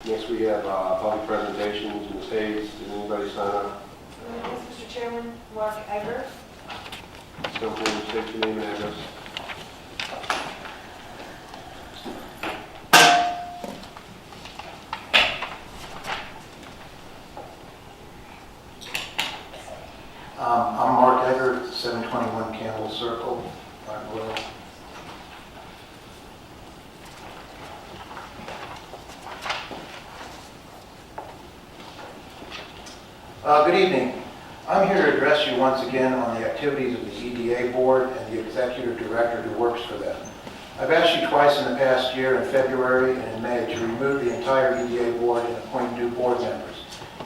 Next we have public presentations. Ms. Hayes, did anybody sign up? Yes, Mr. Chairman, Mark Egger. Come forward, state your name and address. I'm Mark Egger, 721 Campbell Circle, Martinville. Good evening. I'm here to address you once again on the activities of the EDA board and the executive director who works for them. I've asked you twice in the past year, in February and in May, to remove the entire EDA board and appoint new board members.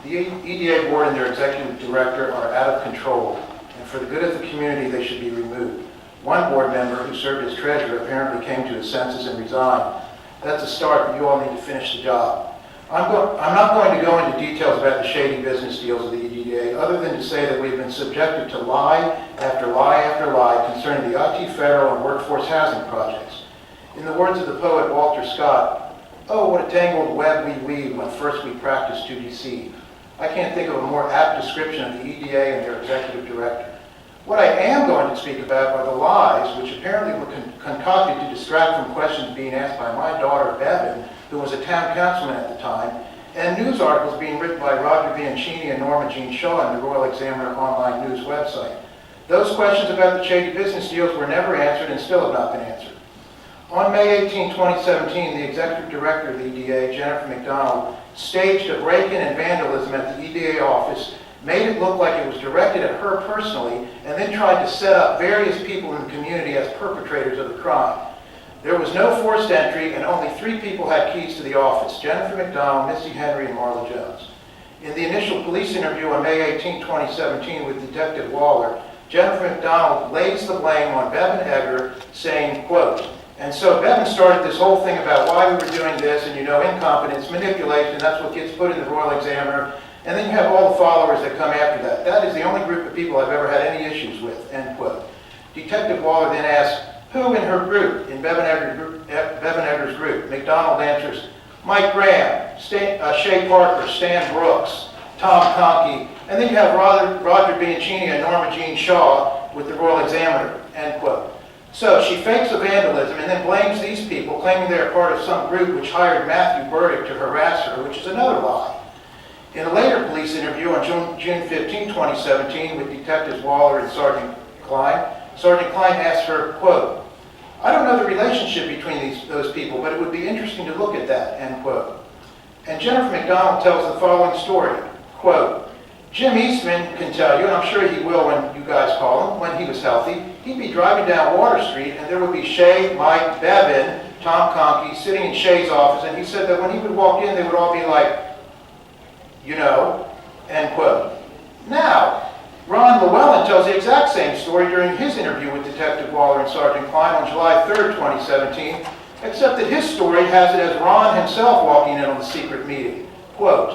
The EDA board and their executive director are out of control, and for the good of the community, they should be removed. One board member who served as treasurer apparently came to his senses and resigned. That's a start, but you all need to finish the job. I'm not going to go into details about the shady business deals of the EDA, other than to say that we've been subjected to lie after lie after lie concerning the IT federal and workforce housing projects. In the words of the poet Walter Scott, "Oh, what a tangled web we weave when first we practice to deceive." I can't think of a more apt description of the EDA and their executive director. What I am going to speak about are the lies which apparently were concocted to distract from questions being asked by my daughter, Bevan, who was a town councilman at the time, and news articles being written by Roger Bianchini and Norma Jean Shaw in the Royal Examiner online news website. Those questions about the shady business deals were never answered and still have not been answered. On May 18, 2017, the executive director of the EDA, Jennifer McDonald, staged a break-in and vandalism at the EDA office, made it look like it was directed at her personally, and then tried to set up various people in the community as perpetrators of the crime. There was no forced entry, and only 3 people had keys to the office: Jennifer McDonald, Missy Henry, and Marla Jones. In the initial police interview on May 18, 2017 with Detective Waller, Jennifer McDonald lays the blame on Bevan Egger, saying, quote, "And so Bevan started this whole thing about why we were doing this, and incompetence, manipulation, that's what gets put in the Royal Examiner, and then you have all the followers that come after that. That is the only group of people I've ever had any issues with," end quote. Detective Waller then asks, "Who in her group, in Bevan Egger's group?" McDonald answers, "Mike Graham, Shay Parker, Stan Brooks, Tom Conkey, and then you have Roger Bianchini and Norma Jean Shaw with the Royal Examiner," end quote. So she fakes a vandalism and then blames these people, claiming they are part of some group which hired Matthew Burdick to harass her, which is another lie. In a later police interview on June 15, 2017 with Detectives Waller and Sergeant Klein asked her, quote, "I don't know the relationship between those people, but it would be interesting to look at that," end quote. And Jennifer McDonald tells the following story, quote, "Jim Eastman can tell you, and I'm sure he will when you guys call him, when he was healthy, he'd be driving down Water Street and there would be Shay, Mike, Bevan, Tom Conkey sitting in Shay's office, and he said that when he would walk in, they would all be like, end quote." Now, Ron Llewellyn tells the exact same story during his interview with Detective Waller and Sergeant Klein on July 3rd, 2017, except that his story has it as Ron himself walking in on the secret meeting. Quote,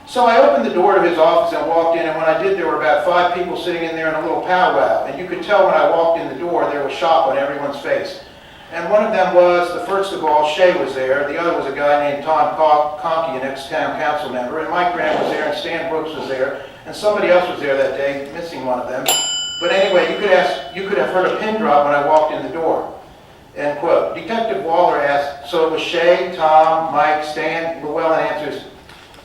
"So I opened the door to his office and walked in, and when I did, there were about 5 people sitting in there in a little powwow, and you could tell when I walked in the door, there was shock on everyone's face. And one of them was, the first of all, Shay was there. The other was a guy named Tom Conkey, an ex-town council member, and Mike Graham was there, and Stan Brooks was there, and somebody else was there that day, missing one of them. But anyway, you could have heard a pin drop when I walked in the door," end quote. Detective Waller asked, "So it was Shay, Tom, Mike, Stan?" Llewellyn answers,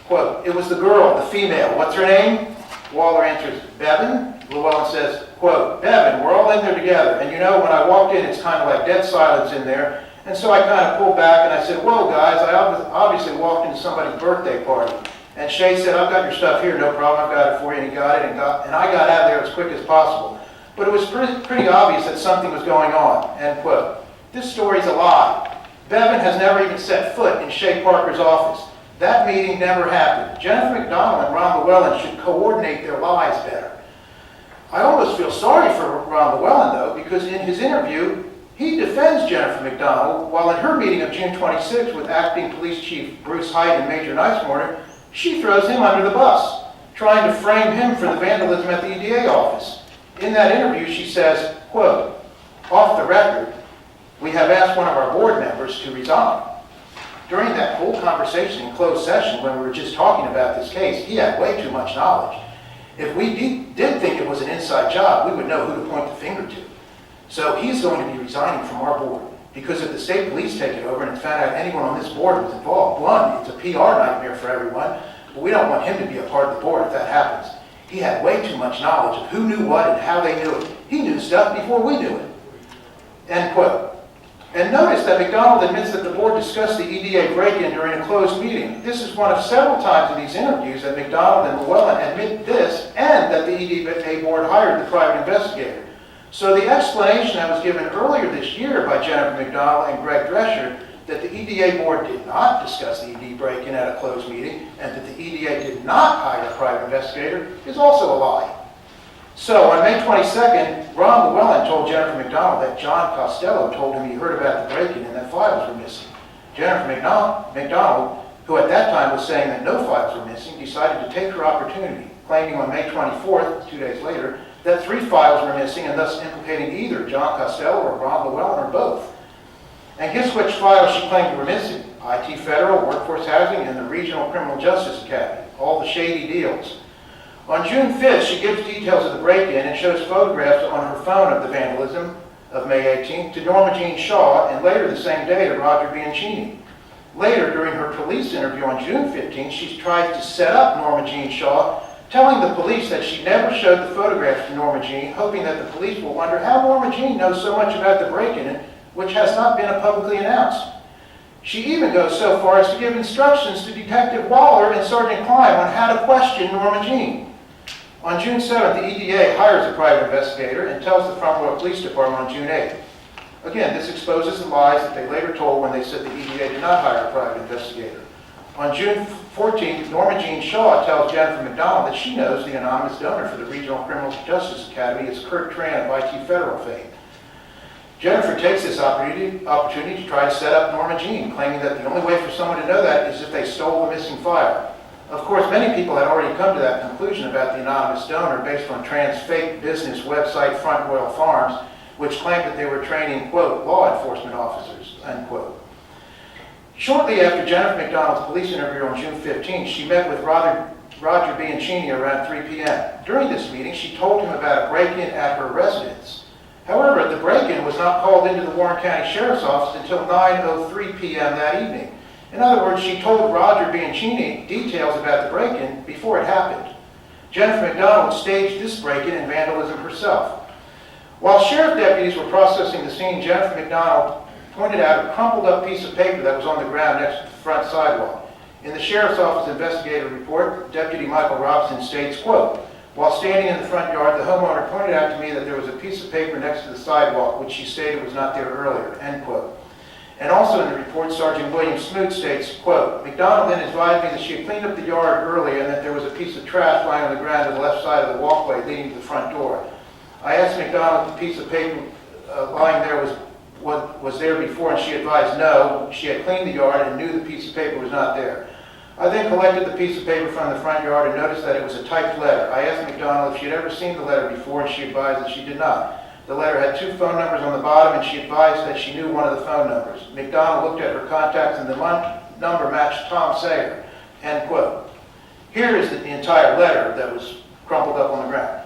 quote, "It was the girl, the female. What's her name?" Waller answers, "Bevan?" Llewellyn says, quote, "Bevan, we're all in there together. And when I walked in, it's kind of like dead silence in there. And so I kind of pulled back and I said, 'Whoa, guys, I obviously walked into somebody's birthday party.' And Shay said, 'I've got your stuff here, no problem, I've got it for you,' and he got it, and I got out of there as quick as possible. But it was pretty obvious that something was going on," end quote. This story's a lie. Bevan has never even set foot in Shay Parker's office. That meeting never happened. Jennifer McDonald and Ron Llewellyn should coordinate their lies better. I almost feel sorry for Ron Llewellyn, though, because in his interview, he defends Jennifer McDonald, while in her meeting of June 26 with Acting Police Chief Bruce Height and Major Nicemorter, she throws him under the bus, trying to frame him for the vandalism at the EDA office. In that interview, she says, quote, "Off the record, we have asked one of our board members to resign." During that whole conversation in closed session, when we were just talking about this case, he had way too much knowledge. If we did think it was an inside job, we would know who to point the finger to. So he's going to be resigning from our board, because if the state police take it over and it's found out anyone on this board was involved, one, it's a PR nightmare for everyone, but we don't want him to be a part of the board if that happens. He had way too much knowledge of who knew what and how they knew it. He knew stuff before we knew it. End quote. And notice that McDonald admits that the board discussed the EDA break-in during a closed meeting. This is one of several times in these interviews that McDonald and Llewellyn admit this, and that the EDA board hired the private investigator. So the explanation that was given earlier this year by Jennifer McDonald and Greg Drescher, that the EDA board did not discuss the ED break-in at a closed meeting, and that the EDA did not hire a private investigator, is also a lie. So on May 22nd, Ron Llewellyn told Jennifer McDonald that John Costello told him he heard about the break-in and that files were missing. Jennifer McDonald, who at that time was saying that no files were missing, decided to take her opportunity, claiming on May 24th, 2 days later, that 3 files were missing and thus implicating either John Costello or Ron Llewellyn or both. And guess which files she claimed were missing? IT Federal, Workforce Housing, and the Regional Criminal Justice Academy, all the shady deals. On June 5th, she gives details of the break-in and shows photographs on her phone of the vandalism of May 18th to Norma Jean Shaw, and later the same day to Roger Bianchini. Later, during her police interview on June 15th, she tries to set up Norma Jean Shaw, telling the police that she never showed the photographs to Norma Jean, hoping that the police will wonder how Norma Jean knows so much about the break-in, which has not been publicly announced. She even goes so far as to give instructions to Detective Waller and Sergeant Klein on how to question Norma Jean. On June 7th, the EDA hires a private investigator and tells the Front Royal Police Department on June 8th. Again, this exposes the lies that they later told when they said the EDA did not hire a private investigator. On June 14th, Norma Jean Shaw tells Jennifer McDonald that she knows the anonymous donor for the Regional Criminal Justice Academy is Kurt Tran of IT Federal fame. Jennifer takes this opportunity to try to set up Norma Jean, claiming that the only way for someone to know that is if they stole the missing file. Of course, many people had already come to that conclusion about the anonymous donor based on Tran's fake business website, Front Royal Farms, which claimed that they were training, quote, law enforcement officers, unquote. Shortly after Jennifer McDonald's police interview on June 15th, she met with Roger Bianchini around 3 p.m. During this meeting, she told him about a break-in at her residence. However, the break-in was not called into the Warren County Sheriff's Office until 9:03 p.m. that evening. In other words, she told Roger Bianchini details about the break-in before it happened. Jennifer McDonald staged this break-in and vandalism herself. While sheriff deputies were processing the scene, Jennifer McDonald pointed out a crumpled up piece of paper that was on the ground next to the front sidewalk. In the sheriff's office investigative report, Deputy Michael Robson states, quote, while standing in the front yard, the homeowner pointed out to me that there was a piece of paper next to the sidewalk, which she stated was not there earlier, end quote. And also in the report, Sergeant William Smoot states, quote, McDonald then advised me that she had cleaned up the yard earlier and that there was a piece of trash lying on the ground to the left side of the walkway leading to the front door. I asked McDonald if the piece of paper lying there was there before, and she advised no, she had cleaned the yard and knew the piece of paper was not there. I then collected the piece of paper from the front yard and noticed that it was a typed letter. I asked McDonald if she had ever seen the letter before, and she advised that she did not. The letter had 2 phone numbers on the bottom, and she advised that she knew one of the phone numbers. McDonald looked at her contacts, and the number matched Tom Sayer, end quote. Here is the entire letter that was crumpled up on the ground.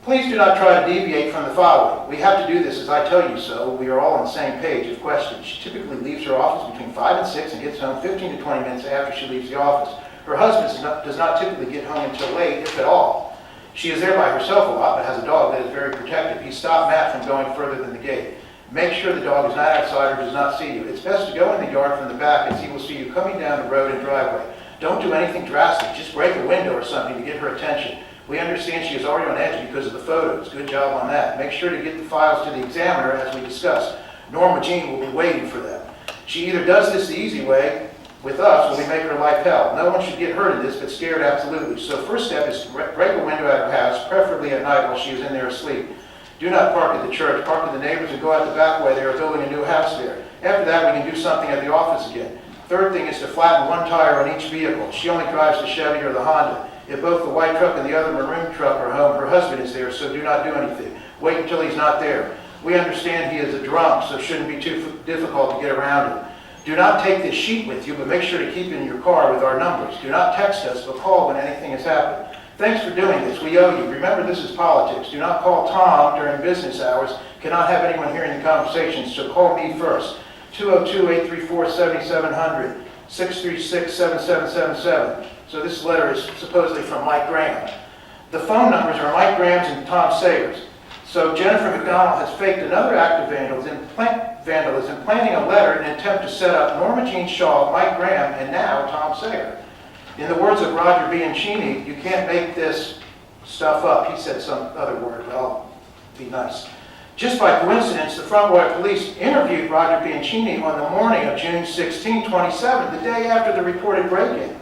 Please do not try to deviate from the following. We have to do this as I tell you so. We are all on the same page if questioned. She typically leaves her office between 5 and 6 and gets home 15 to 20 minutes after she leaves the office. Her husband does not typically get home until late, if at all. She is there by herself a lot, but has a dog that is very protective. He stopped Matt from going further than the gate. Make sure the dog is not outside or does not see you. It's best to go in the yard from the back as he will see you coming down the road and driveway. Don't do anything drastic. Just break a window or something to get her attention. We understand she is already on edge because of the photos. Good job on that. Make sure to get the files to the examiner as we discussed. Norma Jean will be waiting for them. She either does this the easy way with us or we make her life hell. No one should get hurt in this, but scared absolutely. So first step is to break a window at her house, preferably at night while she is in there asleep. Do not park at the church. Park with the neighbors and go out the back way. They are building a new house there. After that, we can do something at the office again. Third thing is to flatten one tire on each vehicle. She only drives the Chevy or the Honda. If both the white truck and the other maroon truck are home, her husband is there, so do not do anything. Wait until he's not there. We understand he is a drunk, so it shouldn't be too difficult to get around him. Do not take this sheet with you, but make sure to keep it in your car with our numbers. Do not text us, but call when anything has happened. Thanks for doing this. We owe you. Remember, this is politics. Do not call Tom during business hours. Cannot have anyone hearing the conversation, so call me first. 202-834-7700, 636-7777. So this letter is supposedly from Mike Graham. The phone numbers are Mike Graham's and Tom Sayers. So Jennifer McDonald has faked another act of vandalism, planning a letter in an attempt to set up Norma Jean Shaw, Mike Graham, and now Tom Sayer. In the words of Roger Bianchini, you can't make this stuff up. He said some other word, well, be nice. Just by coincidence, the Front Royal Police interviewed Roger Bianchini on the morning of June 16, 27, the day after the reported break-in.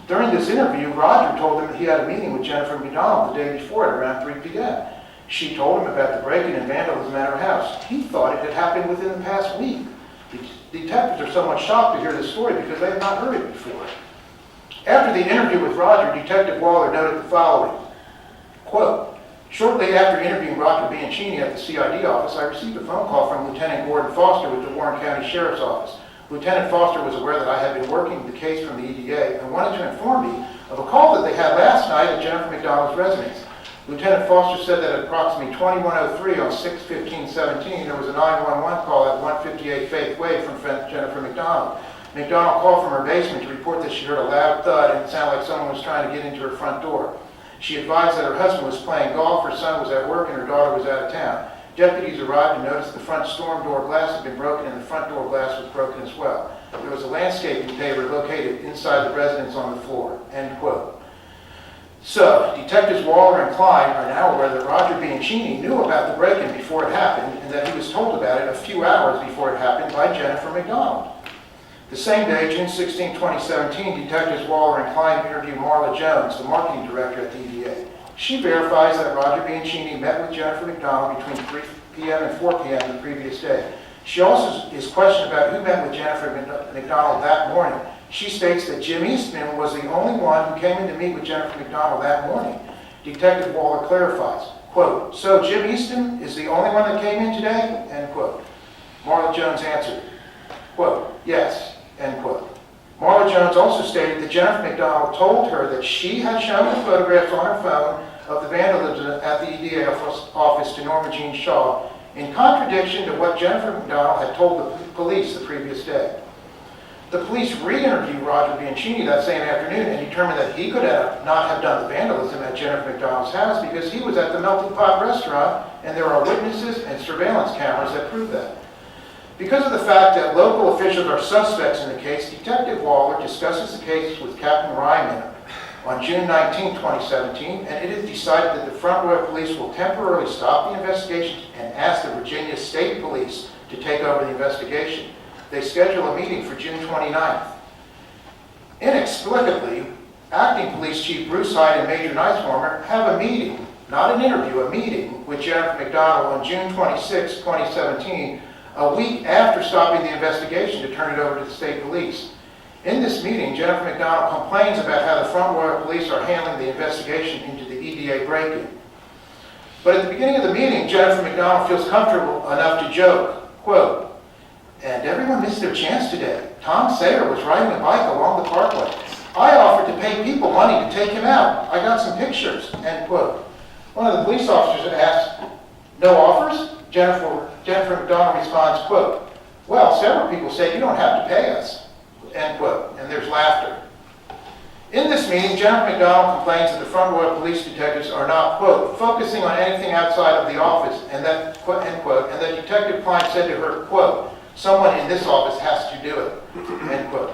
During this interview, Roger told him that he had a meeting with Jennifer McDonald the day before at around 3 p.m. She told him about the break-in and vandalism at her house. He thought it had happened within the past week. The detectives are somewhat shocked to hear this story because they had not heard it before. After the interview with Roger, Detective Waller noted the following, quote, shortly after interviewing Roger Bianchini at the CID office, I received a phone call from Lieutenant Gordon Foster with the Warren County Sheriff's Office. Lieutenant Foster was aware that I had been working the case from the EDA and wanted to inform me of a call that they had last night at Jennifer McDonald's residence. Lieutenant Foster said that at approximately 21:03 on 6/15/17, there was a 911 call at 158 Faith Way from Jennifer McDonald. McDonald called from her basement to report that she heard a loud thud and it sounded like someone was trying to get into her front door. She advised that her husband was playing golf, her son was at work, and her daughter was out of town. Deputies arrived and noticed the front storm door glass had been broken and the front door glass was broken as well. There was a landscaping paver located inside the residence on the floor, end quote. So, Detectives Waller and Klein are now aware that Roger Bianchini knew about the break-in before it happened and that he was told about it a few hours before it happened by Jennifer McDonald. The same day, June 16, 2017, Detectives Waller and Klein interviewed Marla Jones, the marketing director at the EDA. She verifies that Roger Bianchini met with Jennifer McDonald between 3 p.m. and 4 p.m. the previous day. She also is questioned about who met with Jennifer McDonald that morning. She states that Jim Eastman was the only one who came in to meet with Jennifer McDonald that morning. Detective Waller clarifies, quote, so Jim Eastman is the only one that came in today, end quote. Marla Jones answered, quote, yes, end quote. Marla Jones also stated that Jennifer McDonald told her that she had shown the photographs on her phone of the vandalism at the EDA office to Norma Jean Shaw, in contradiction to what Jennifer McDonald had told the police the previous day. The police re-interviewed Roger Bianchini that same afternoon and determined that he could not have done the vandalism at Jennifer McDonald's house because he was at the Melting Pot restaurant and there are witnesses and surveillance cameras that prove that. Because of the fact that local officials are suspects in the case, Detective Waller discusses the case with Captain Ryman on June 19, 2017, and it is decided that the Front Royal Police will temporarily stop the investigation and ask the Virginia State Police to take over the investigation. They schedule a meeting for June 29th. Inexplicably, Acting Police Chief Bruce Hyde and Major Nicewarmer have a meeting, not an interview, a meeting with Jennifer McDonald on June 26, 2017, a week after stopping the investigation to turn it over to the state police. In this meeting, Jennifer McDonald complains about how the Front Royal Police are handling the investigation into the EDA break-in. But at the beginning of the meeting, Jennifer McDonald feels comfortable enough to joke, quote, and everyone missed their chance today. Tom Sayer was riding a bike along the parkway. I offered to pay people money to take him out. I got some pictures, end quote. One of the police officers asked, no offers? Jennifer McDonald responds, quote, well, several people said you don't have to pay us, end quote, and there's laughter. In this meeting, Jennifer McDonald complains that the Front Royal Police detectives are not, quote, focusing on anything outside of the office, and that, end quote, and that Detective Klein said to her, quote, someone in this office has to do it, end quote.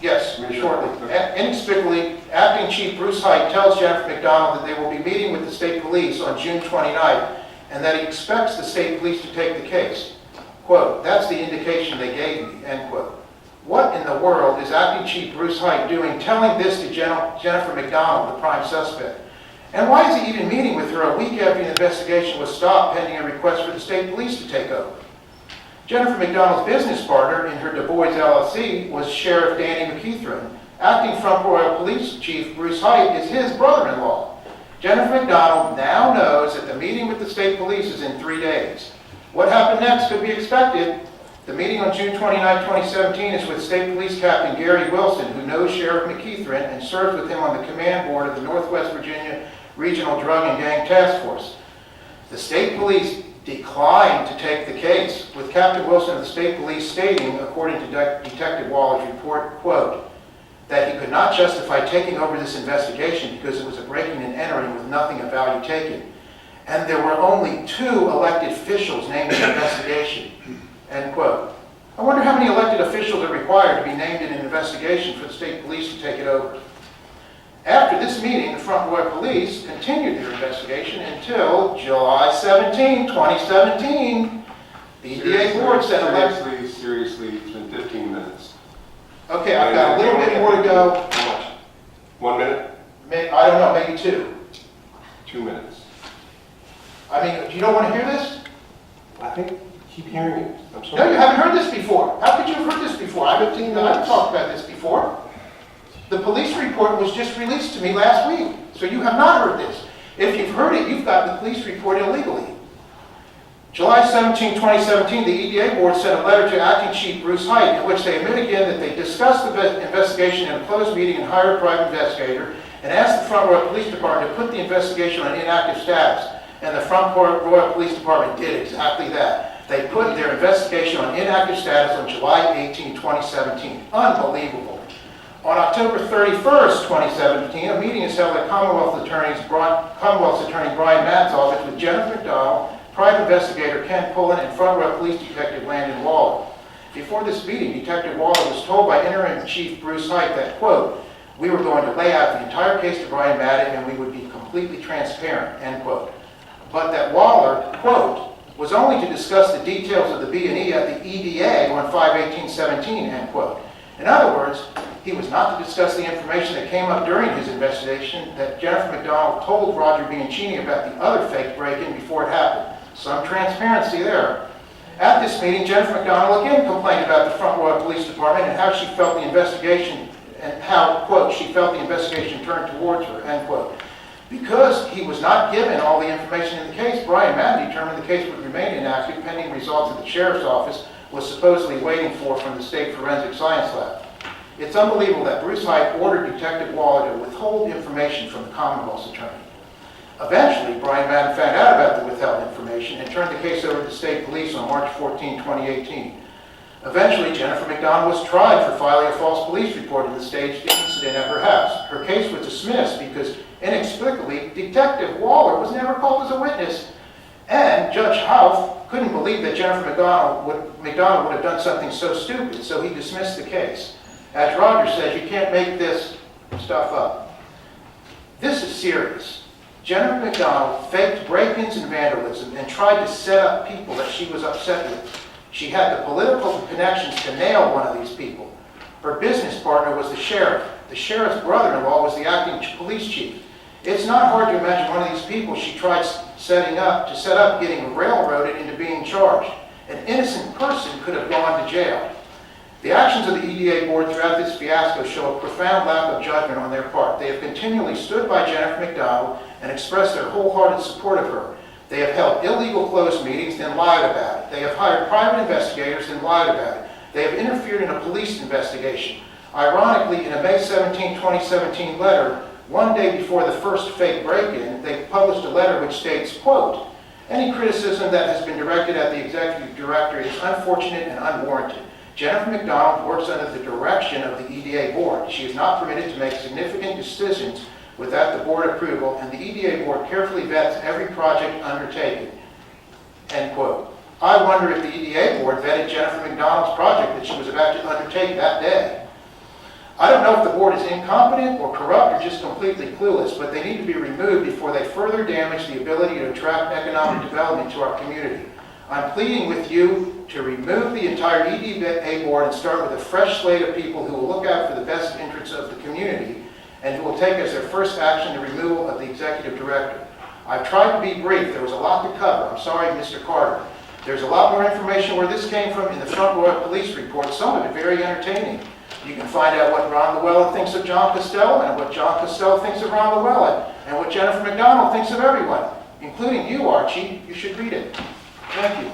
Yes, shortly. Inexplicably, Acting Chief Bruce Hyde tells Jennifer McDonald that they will be meeting with the state police on June 29th and that he expects the state police to take the case. Quote, that's the indication they gave me, end quote. What in the world is Acting Chief Bruce Hyde doing telling this to Jennifer McDonald, the prime suspect? And why is he even meeting with her a week after the investigation was stopped pending a request for the state police to take over? Jennifer McDonald's business partner in her Du Bois LLC was Sheriff Danny McKeithron. Acting Front Royal Police Chief Bruce Hyde is his brother-in-law. Jennifer McDonald now knows that the meeting with the state police is in 3 days. What happened next could be expected. The meeting on June 29, 2017 is with State Police Captain Gary Wilson, who knows Sheriff McKeithrin and served with him on the command board of the Northwest Virginia Regional Drug and Gang Task Force. The State Police declined to take the case, with Captain Wilson of the State Police stating, according to Detective Waller's report, quote, that he could not justify taking over this investigation because it was a breaking and entering with nothing of value taken. And there were only 2 elected officials named in the investigation, end quote. I wonder how many elected officials are required to be named in an investigation for the state police to take it over. After this meeting, the Front Royal Police continued their investigation until July 17, 2017. The EDA board sent a letter. Seriously, it's been 15 minutes. Okay, I've got a little bit more to go. How much? 1 minute? I don't know, maybe 2. 2 minutes. I mean, you don't want to hear this? I think, keep hearing it. I'm sorry. No, you haven't heard this before. How could you have heard this before? I've talked about this before. The police report was just released to me last week, so you have not heard this. If you've heard it, you've got the police report illegally. July 17, 2017, the EDA board sent a letter to Acting Chief Bruce Height in which they admit again that they discussed the investigation in a closed meeting and hired a private investigator and asked the Front Royal Police Department to put the investigation on inactive status. And the Front Royal Police Department did exactly that. They put their investigation on inactive status on July 18, 2017. Unbelievable. On October 31st, 2017, a meeting is held at Commonwealth's Attorney Brian Matt's office with Jennifer McDonald, Private Investigator Ken Pullen, and Front Royal Police Detective Landon Waller. Before this meeting, Detective Waller was told by Interim Chief Bruce Height that, quote, we were going to lay out the entire case to Brian Matt and we would be completely transparent, end quote. But that Waller, quote, was only to discuss the details of the B&E at the EDA on 5/18/17, end quote. In other words, he was not to discuss the information that came up during his investigation that Jennifer McDonald told Roger Bianchini about the other fake break-in before it happened. Some transparency there. At this meeting, Jennifer McDonald again complained about the Front Royal Police Department and how she felt the investigation, and how, quote, she felt the investigation turned towards her, end quote. Because he was not given all the information in the case, Brian Matt determined the case would remain inactive pending results that the Sheriff's Office was supposedly waiting for from the State Forensic Science Lab. It's unbelievable that Bruce Height ordered Detective Waller to withhold information from the Commonwealth's attorney. Eventually, Brian Madden found out about the withheld information and turned the case over to the State Police on March 14, 2018. Eventually, Jennifer McDonald was tried for filing a false police report in the staged incident at her house. Her case was dismissed because, inexplicably, Detective Waller was never called as a witness, and Judge Houff couldn't believe that Jennifer McDonald would have done something so stupid, so he dismissed the case. As Roger says, you can't make this stuff up. This is serious. Jennifer McDonald faked break-ins and vandalism and tried to set up people that she was upset with. She had the political connections to nail one of these people. Her business partner was the sheriff. The sheriff's brother-in-law was the acting police chief. It's not hard to imagine one of these people she tried setting up getting railroaded into being charged. An innocent person could have gone to jail. The actions of the EDA board throughout this fiasco show a profound lack of judgment on their part. They have continually stood by Jennifer McDonald and expressed their wholehearted support of her. They have held illegal closed meetings, then lied about it. They have hired private investigators, then lied about it. They have interfered in a police investigation. Ironically, in a May 17, 2017 letter, one day before the first fake break-in, they published a letter which states, quote, any criticism that has been directed at the executive director is unfortunate and unwarranted. Jennifer McDonald works under the direction of the EDA board. She is not permitted to make significant decisions without the board approval, and the EDA board carefully vets every project undertaken, end quote. I wonder if the EDA board vetted Jennifer McDonald's project that she was about to undertake that day. I don't know if the board is incompetent or corrupt or just completely clueless, but they need to be removed before they further damage the ability to attract economic development to our community. I'm pleading with you to remove the entire EDA board and start with a fresh slate of people who will look out for the best interests of the community and who will take as their first action the removal of the executive director. I've tried to be brief. There was a lot to cover. I'm sorry, Mr. Carter. There's a lot more information where this came from in the Front Royal Police report, some of it very entertaining. You can find out what Ron Llewellyn thinks of John Costello and what John Costello thinks of Ron Llewellyn and what Jennifer McDonald thinks of everyone, including you, Archie. You should read it. Thank you.